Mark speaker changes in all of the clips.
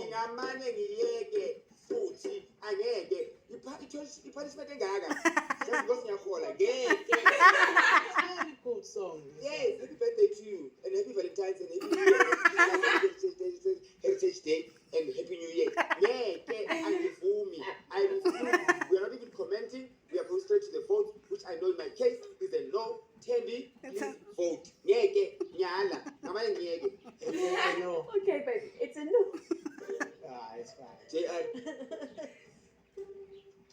Speaker 1: ngingamane ngiyeke futhi angeke i-punishment engaka just because ngiyahola ngeke.
Speaker 2: Very good song.
Speaker 1: Yes, happy birthday to you and happy Valentine's and happy New Year, Heritage Day and Happy New Year. Ngeke angivumi. I refuse. We are not even commenting. We are going straight to the vote, which I know in my case is a no. Tembi, please vote. Ngeke nyala. Ngamanye ngeke.
Speaker 2: I know.
Speaker 3: Okay, baby, it's a no.
Speaker 2: It's fine.
Speaker 1: JR,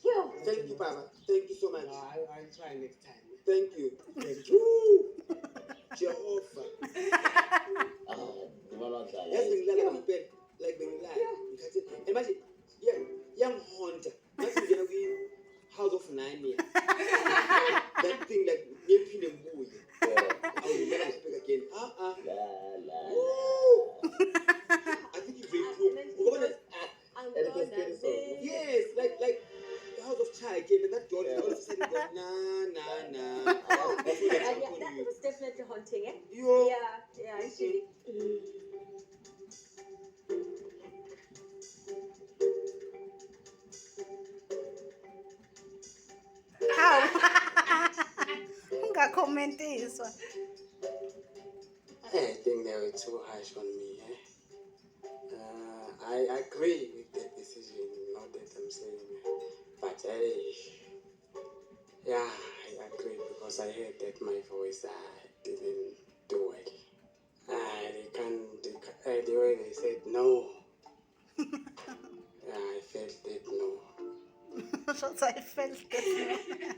Speaker 3: Yo.
Speaker 1: thank you, Papa. Thank you so much.
Speaker 2: No, I'll try next time.
Speaker 1: Thank you. Woo! Jehovah. Yes, ngilala ngempela. Like bengilala. Ngikhathi imagine young Honda. Imagine ngena kwi House of 9 here. That thing like ngiphinde ngibuye. I will never speak again. Woo! I think you're very cool. Yes, like the House of Chai came and that door all of a sudden goes nah. That's what
Speaker 3: Yeah,
Speaker 1: I'm
Speaker 3: that
Speaker 1: calling you.
Speaker 3: was definitely haunting, eh?
Speaker 1: You
Speaker 3: Yeah, actually.
Speaker 4: Hawu. Ungakhomentiswa.
Speaker 1: I think they were too harsh on me. I agree with the decision, not that I'm saying, but I agree because I heard that my voice didn't do it. The way they said no, I felt that no.
Speaker 4: Shots I felt it.